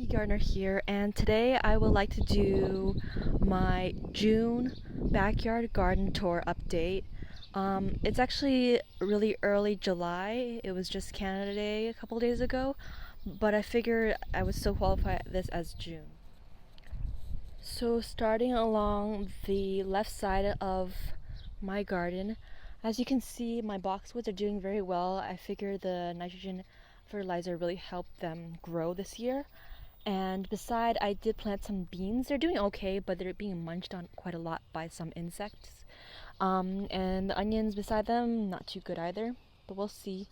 Gardener here, and today I would like to do my June backyard garden tour update. It's actually really early July. It was just Canada Day a couple days ago, but I figured I would still qualify this as June. So starting along the left side of my garden, as you can see, my boxwoods are doing very well. I figure the nitrogen fertilizer really helped them grow this year. And beside, I did plant some beans. They're doing okay, but they're being munched on quite a lot by some insects. And the onions beside them, not too good either, but we'll see.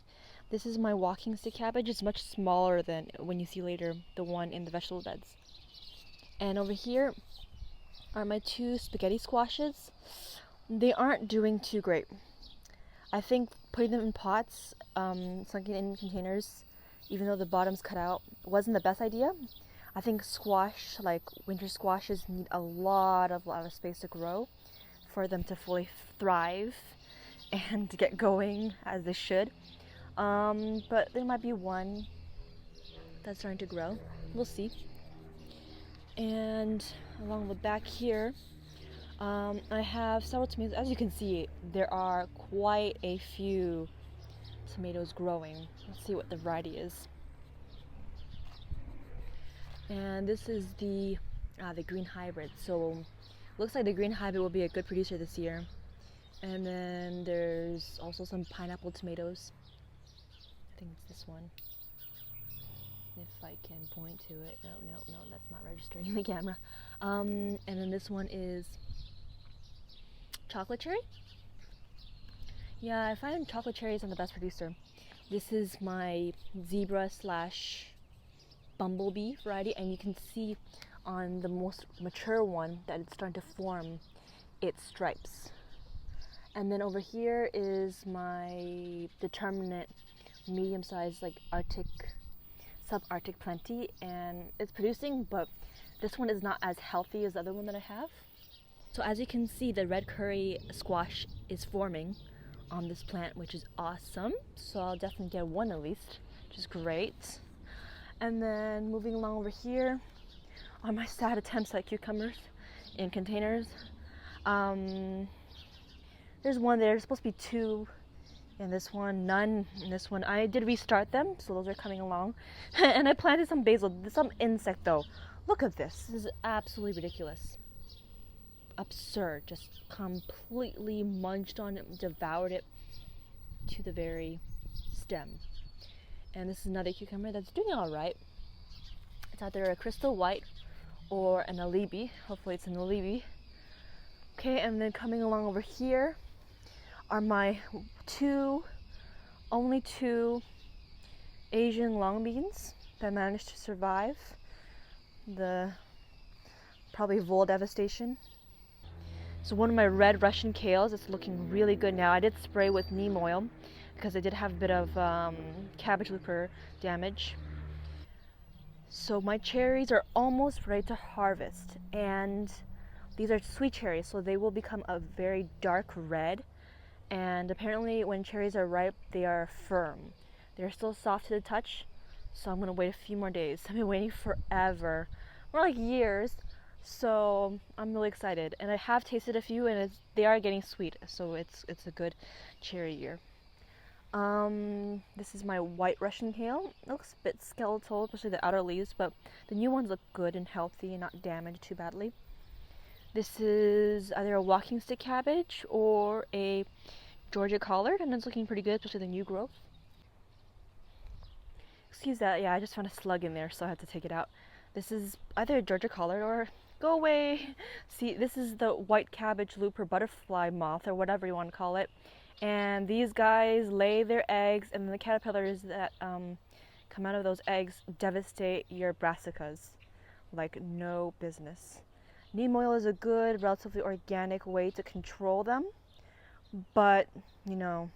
This is my walking stick cabbage. It's much smaller than when you see later the one in the vegetable beds. And over here are my two spaghetti squashes. They aren't doing too great. I think putting them in pots, sunken in containers, even though the bottom's cut out, wasn't the best idea. I think squash, like winter squashes, need a lot of space to grow for them to fully thrive and to get going as they should. But there might be one that's starting to grow. We'll see. And along the back here, I have several tomatoes. As you can see, there are quite a few tomatoes growing. Let's see what the variety is. And this is the green hybrid. So looks like the green hybrid will be a good producer this year. And then there's also some pineapple tomatoes. I think it's this one. If I can point to it. No, that's not registering in the camera. And then this one is chocolate cherry. Yeah, I find chocolate cherry isn't the best producer. This is my zebra slash bumblebee variety, and you can see on the most mature one that it's starting to form its stripes. And then over here is my determinate medium-sized, like subarctic plenty, and it's producing, but this one is not as healthy as the other one that I have. So as you can see, the red curry squash is forming on this plant, which is awesome. So I'll definitely get one at least, which is great. And then moving along over here are my sad attempts at cucumbers in containers. There's one there, there's supposed to be two in this one, none in this one. I did restart them, so those are coming along. And I planted some basil, some insect though. Look at this, this is absolutely ridiculous. Absurd, just completely munched on it, devoured it to the very stem. And this is another cucumber that's doing all right. It's either a crystal white or an alibi. Hopefully it's an alibi. Okay, and then coming along over here are my only two Asian long beans that managed to survive the probably vole devastation. So one of my red Russian kales is looking really good now. I did spray with neem oil because I did have a bit of cabbage looper damage. So my cherries are almost ready to harvest, and these are sweet cherries, so they will become a very dark red. And apparently when cherries are ripe, they are firm. They're still soft to the touch, so I'm gonna wait a few more days. I've been waiting forever, more like years. So I'm really excited, and I have tasted a few, and they are getting sweet, so it's a good cherry year. This is my white Russian kale. It looks a bit skeletal, especially the outer leaves, but the new ones look good and healthy and not damaged too badly. This is either a walking stick cabbage or a Georgia collard, and it's looking pretty good, especially the new growth. Excuse that, yeah, I just found a slug in there, so I had to take it out. This is either a Georgia collard or go away. See, this is the white cabbage looper butterfly moth, or whatever you want to call it. And these guys lay their eggs, and then the caterpillars that come out of those eggs devastate your brassicas like no business. Neem oil is a good, relatively organic way to control them, but you know,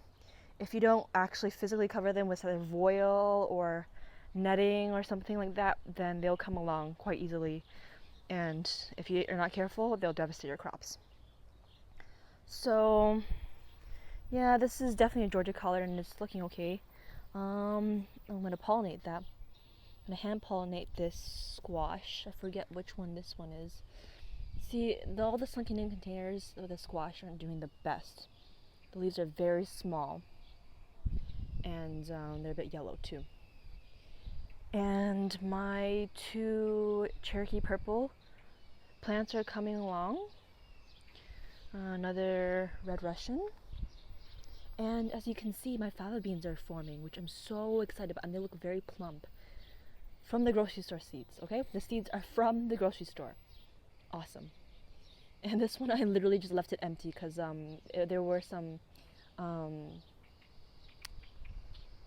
if you don't actually physically cover them with either voile or netting or something like that, then they'll come along quite easily, and if you're not careful, they'll devastate your crops. So yeah, this is definitely a Georgia collard, and it's looking okay. I'm gonna pollinate that gonna hand pollinate this squash. I forget which one this one is. See, all the sunken in containers of the squash aren't doing the best. The leaves are very small, and they're a bit yellow too. And my 2 Cherokee Purple plants are coming along. Another Red Russian. And as you can see, my fava beans are forming, which I'm so excited about, and they look very plump. From the grocery store seeds, okay? The seeds are from the grocery store. Awesome. And this one, I literally just left it empty because there were some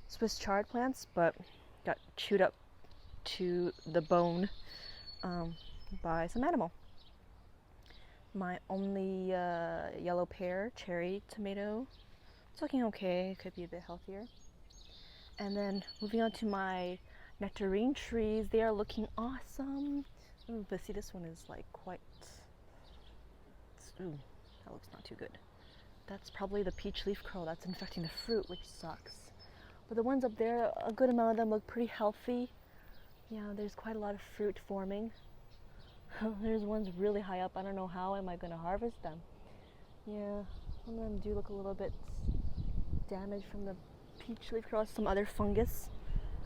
Swiss chard plants, but got chewed up to the bone by some animal. My only yellow pear, cherry tomato, it's looking okay. It could be a bit healthier. And then moving on to my nectarine trees, they are looking awesome. Ooh, but see, this one is like quite. Ooh, that looks not too good. That's probably the peach leaf curl that's infecting the fruit, which sucks. But the ones up there, a good amount of them look pretty healthy. Yeah, there's quite a lot of fruit forming. There's ones really high up. I don't know how am I going to harvest them. Yeah, some of them do look a little bit damaged from the peach leaf curl, some other fungus,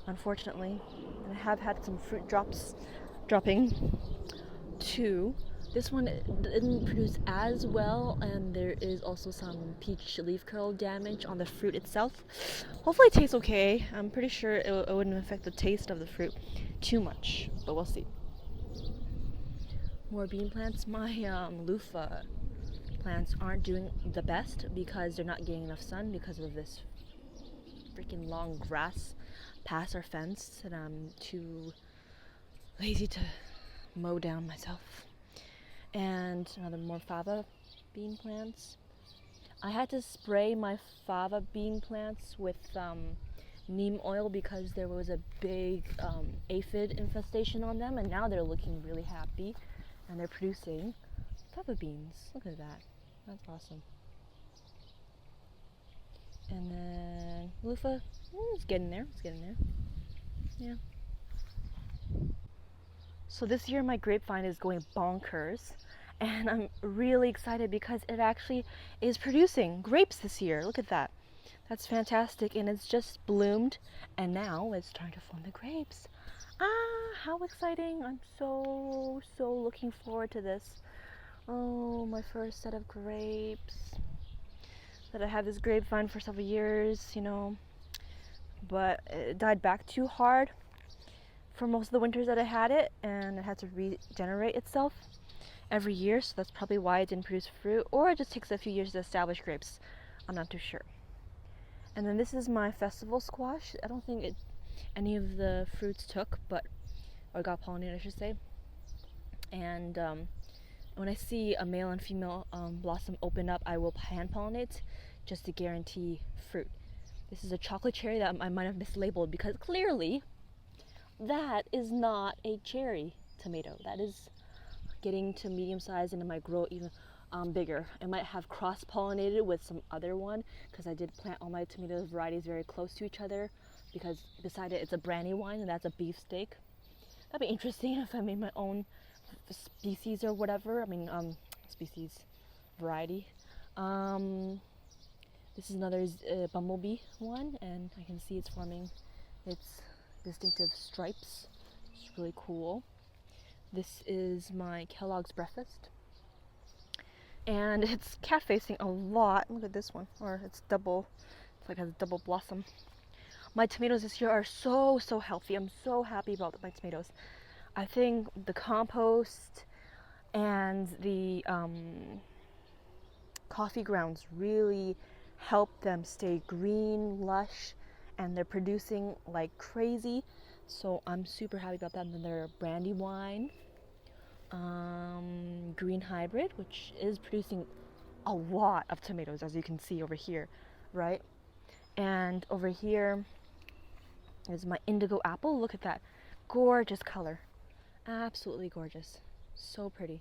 unfortunately. And I have had some fruit dropping too. This one didn't produce as well, and there is also some peach leaf curl damage on the fruit itself. Hopefully it tastes okay. I'm pretty sure it wouldn't affect the taste of the fruit too much, but we'll see. More bean plants. My loofah plants aren't doing the best because they're not getting enough sun because of this freaking long grass past our fence, and I'm too lazy to mow down myself. And another more fava bean plants. I had to spray my fava bean plants with neem oil because there was a big aphid infestation on them, and now they're looking really happy and they're producing fava beans. Look at that. That's awesome. And then loofah, it's getting there. Yeah. So this year my grapevine is going bonkers, and I'm really excited because it actually is producing grapes this year. Look at that. That's fantastic, and it's just bloomed, and now it's starting to form the grapes. How exciting. I'm so looking forward to this. Oh, my first set of grapes. That I had this grapevine for several years, but it died back too hard for most of the winters that I had it, and it had to regenerate itself every year, so that's probably why it didn't produce fruit, or it just takes a few years to establish grapes. I'm not too sure. And then this is my festival squash. I don't think any of the fruits took, or got pollinated, I should say. And when I see a male and female blossom open up, I will hand pollinate just to guarantee fruit. This is a chocolate cherry that I might have mislabeled because clearly that is not a cherry tomato. That is getting to medium size, and it might grow even bigger. It might have cross-pollinated with some other one because I did plant all my tomato varieties very close to each other, because beside it it's a Brandywine, and that's a beefsteak. That'd be interesting if I made my own species or whatever. Species, variety. This is another bumblebee one, and I can see it's forming its distinctive stripes. It's really cool. This is my Kellogg's breakfast, and it's cat facing a lot. Look at this one, or it's double. It's like a double blossom. My tomatoes this year are so healthy. I'm so happy about my tomatoes. I think the compost and the coffee grounds really help them stay green, lush, and they're producing like crazy. So I'm super happy about that. And then they're Brandywine, green hybrid, which is producing a lot of tomatoes, as you can see over here, right? And over here is my indigo apple. Look at that, gorgeous color, absolutely gorgeous, so pretty.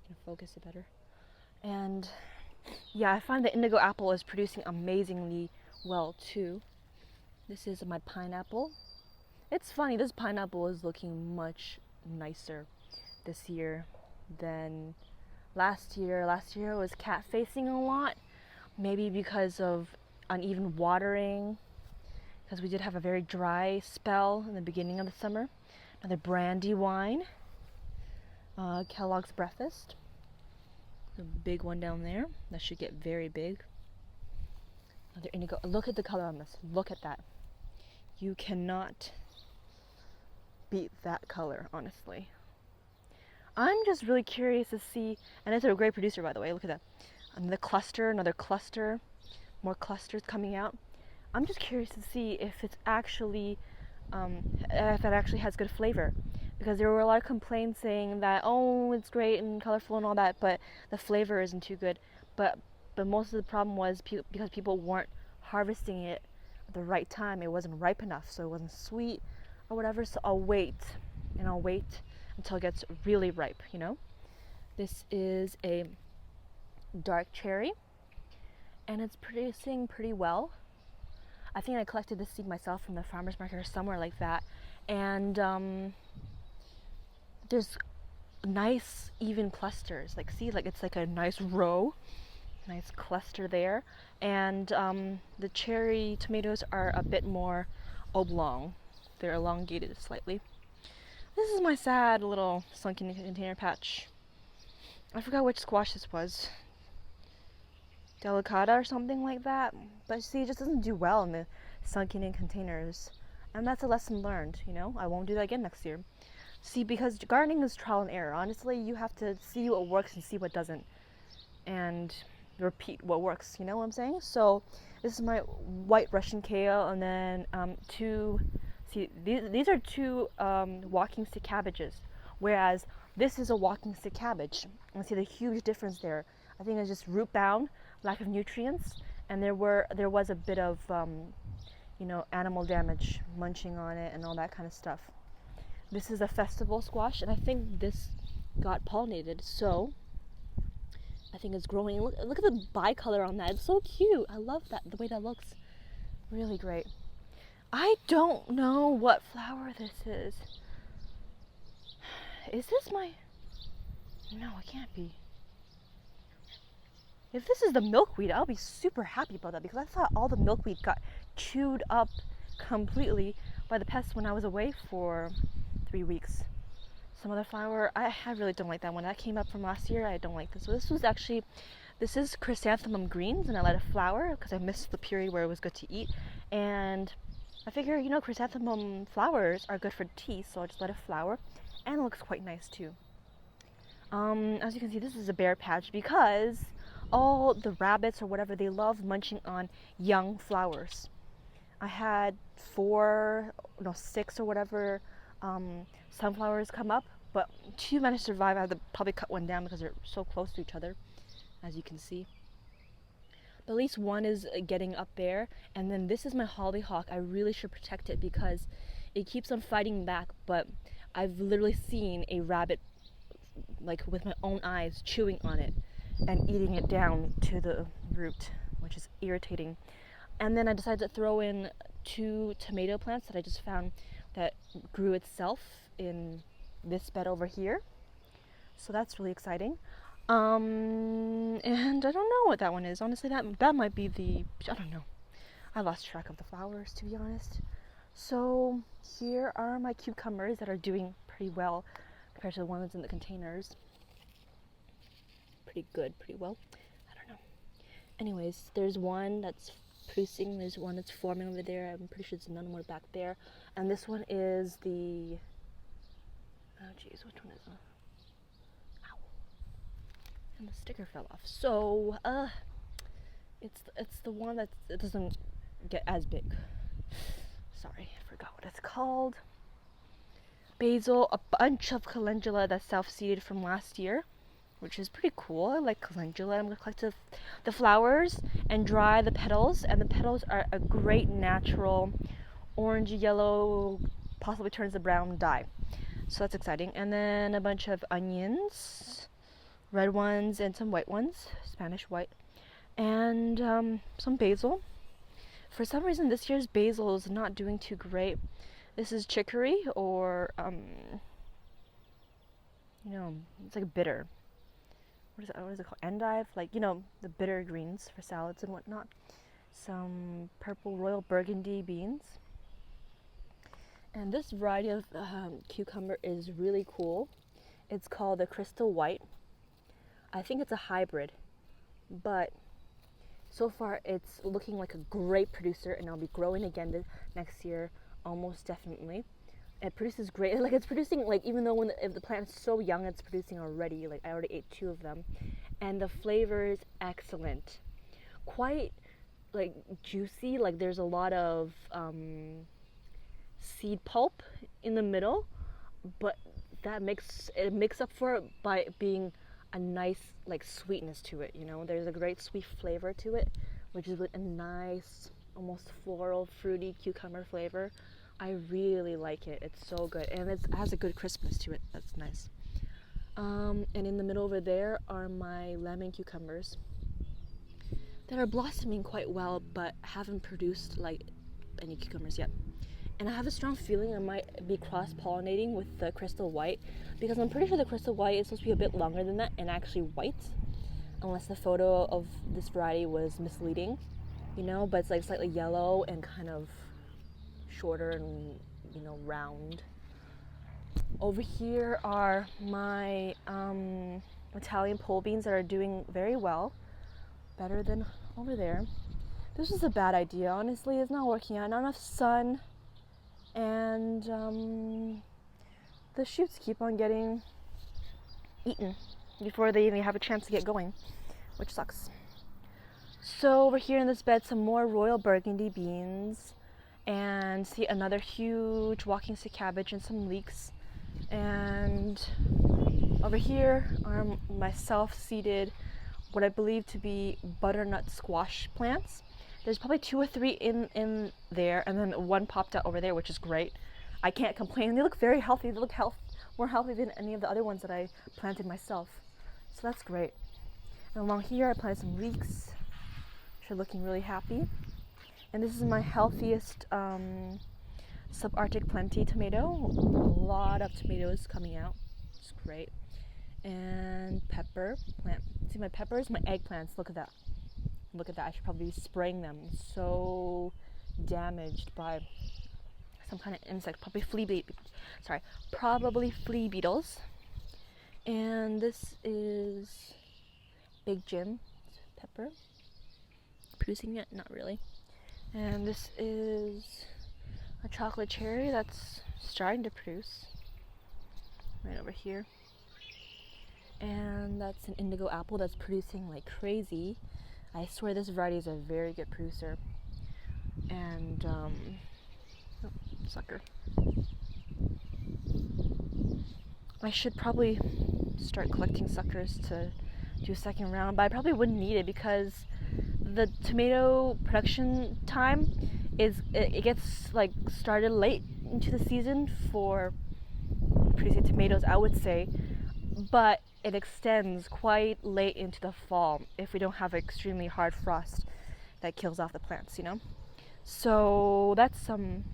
Can focus it better. And yeah, I find the indigo apple is producing amazingly well too. This is my pineapple. It's funny, this pineapple is looking much nicer this year than last year. Last year it was cat facing a lot, maybe because of uneven watering, because we did have a very dry spell in the beginning of the summer. Another brandy wine, Kellogg's Breakfast, the big one down there. That should get very big. Another indigo. Look at the color on this. Look at that. You cannot beat that color, honestly. I'm just really curious to see, and it's a great producer, by the way. Look at that. Another cluster, more clusters coming out. I'm just curious to see if it's actually, if it actually has good flavor, because there were a lot of complaints saying that, oh, it's great and colorful and all that, but the flavor isn't too good. But most of the problem was because people weren't harvesting it at the right time. It wasn't ripe enough, so it wasn't sweet or whatever. So I'll wait until it gets really ripe, you know. This is a dark cherry, and it's producing pretty well. I think I collected this seed myself from the farmer's market or somewhere like that. And there's nice even clusters. Like, see, like it's like a nice row, nice cluster there. And the cherry tomatoes are a bit more oblong. They're elongated slightly. This is my sad little sunken container patch. I forgot which squash this was. Delicata or something like that. But see, it just doesn't do well in the sunken in containers. And that's a lesson learned, you know? I won't do that again next year. See, because gardening is trial and error. Honestly, you have to see what works and see what doesn't. And repeat what works, you know what I'm saying? So this is my white Russian kale, and then these are two walking stick cabbages, whereas this is a walking stick cabbage. And see the huge difference there. I think it's just root bound, lack of nutrients, and there was a bit of animal damage, munching on it and all that kind of stuff. This is a festival squash, and I think this got pollinated, so I think it's growing. Look at the bicolor on that. It's so cute. I love that, the way that looks. Really great. I don't know what flower this is. Is this my... No, it can't be. If this is the milkweed, I'll be super happy about that, because I thought all the milkweed got chewed up completely by the pests when I was away for 3 weeks. Some other flower, I really don't like that one. That came up from last year. I don't like this. So this is chrysanthemum greens, and I let it flower because I missed the period where it was good to eat. And I figure, chrysanthemum flowers are good for tea, so I'll just let it flower. And it looks quite nice too. As you can see, this is a bare patch because all the rabbits or whatever, they love munching on young flowers. I had 6 or whatever sunflowers come up, but 2 managed to survive. I had to probably cut one down because they're so close to each other, as you can see. But at least one is getting up there. And then this is my hollyhock. I really should protect it because it keeps on fighting back, but I've literally seen a rabbit, like with my own eyes, chewing on it and eating it down to the root, which is irritating. And then I decided to throw in 2 tomato plants that I just found that grew itself in this bed over here. So that's really exciting. And I don't know what that one is. Honestly, that might be I don't know. I lost track of the flowers, to be honest. So here are my cucumbers that are doing pretty well compared to the ones in the containers. Pretty good, pretty well. I don't know. Anyways, there's one that's producing, there's one that's forming over there. I'm pretty sure there's none more back there. And this one is the... Oh geez, which one is it? Ow. And the sticker fell off. So, it's the one that it doesn't get as big. Sorry, I forgot what it's called. Basil, a bunch of calendula that's self-seeded from last year, which is pretty cool. I like calendula. I'm going to collect the flowers and dry the petals, and the petals are a great natural orange, yellow, possibly turns to brown dye. So that's exciting. And then a bunch of onions, red ones and some white ones, Spanish white, and some basil. For some reason this year's basil is not doing too great. This is chicory, or it's like bitter. What is it called? Endive, like the bitter greens for salads and whatnot. Some purple royal burgundy beans. And this variety of cucumber is really cool. It's called the Crystal White. I think it's a hybrid, but so far it's looking like a great producer, and I'll be growing again next year, almost definitely. It produces great, like it's producing, like even though if the plant's so young, it's producing already. Like I already ate 2 of them, and the flavor is excellent. Quite like juicy, like there's a lot of seed pulp in the middle, but that makes up for it by being a nice like sweetness to it. There's a great sweet flavor to it, which is a nice almost floral fruity cucumber flavor. I really like it. It's so good, and it has a good crispness to it. That's nice. And in the middle over there are my lemon cucumbers that are blossoming quite well, but haven't produced like any cucumbers yet. And I have a strong feeling I might be cross-pollinating with the Crystal White, because I'm pretty sure the Crystal White is supposed to be a bit longer than that and actually white, unless the photo of this variety was misleading, but it's like slightly yellow and kind of shorter and round. Over here are my Italian pole beans that are doing very well, better than over there. This was a bad idea, honestly. It's not working out. Not enough sun, and the shoots keep on getting eaten before they even have a chance to get going, which sucks. So over here in this bed, some more royal burgundy beans, and see another huge walking stick cabbage and some leeks. And over here are my self-seeded, what I believe to be butternut squash plants. There's probably 2 or 3 in there, and then 1 popped out over there, which is great. I can't complain. They look very healthy. They look more healthy than any of the other ones that I planted myself. So that's great. And along here I planted some leeks, which are looking really happy. And this is my healthiest subarctic plenty tomato. A lot of tomatoes coming out. It's great. And pepper plant. See my peppers, my eggplants. Look at that. Look at that. I should probably be spraying them. So damaged by some kind of insect, probably flea beetles. And this is Big Jim pepper. Producing yet? Not really. And this is a chocolate cherry that's starting to produce right over here. And that's an indigo apple that's producing like crazy. I swear this variety is a very good producer. And sucker. I should probably start collecting suckers to do a second round, but I probably wouldn't need it because the tomato production time it gets like started late into the season for producing tomatoes, I would say, but it extends quite late into the fall if we don't have extremely hard frost that kills off the plants, So that's some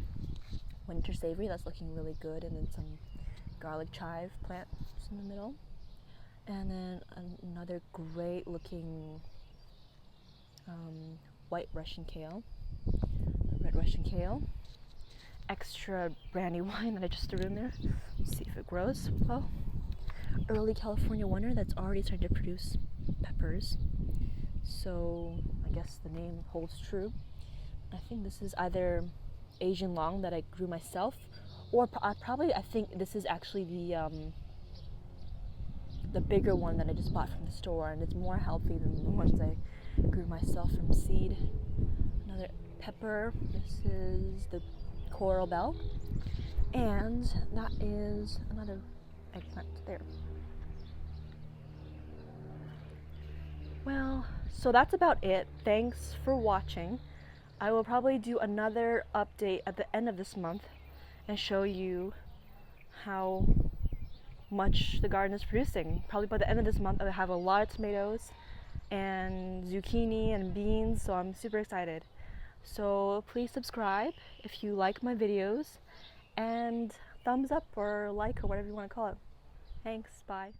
winter savory that's looking really good, and then some garlic chive plants in the middle, and then another great looking white Russian kale, red Russian kale, extra brandy wine that I just threw in there. Let's see if it grows well. Early California Wonder that's already starting to produce peppers, so I guess the name holds true. I think this is either Asian long that I grew myself, or I think this is actually the bigger one that I just bought from the store, and it's more healthy than the ones I grew myself from seed. Another pepper. This is the Coral Bell, and that is another eggplant there. Well, so that's about it. Thanks for watching. I will probably do another update at the end of this month and show you how much the garden is producing. Probably by the end of this month I'll have a lot of tomatoes and zucchini and beans, so I'm super excited. So please subscribe if you like my videos, and thumbs up or like or whatever you want to call it. Thanks, bye.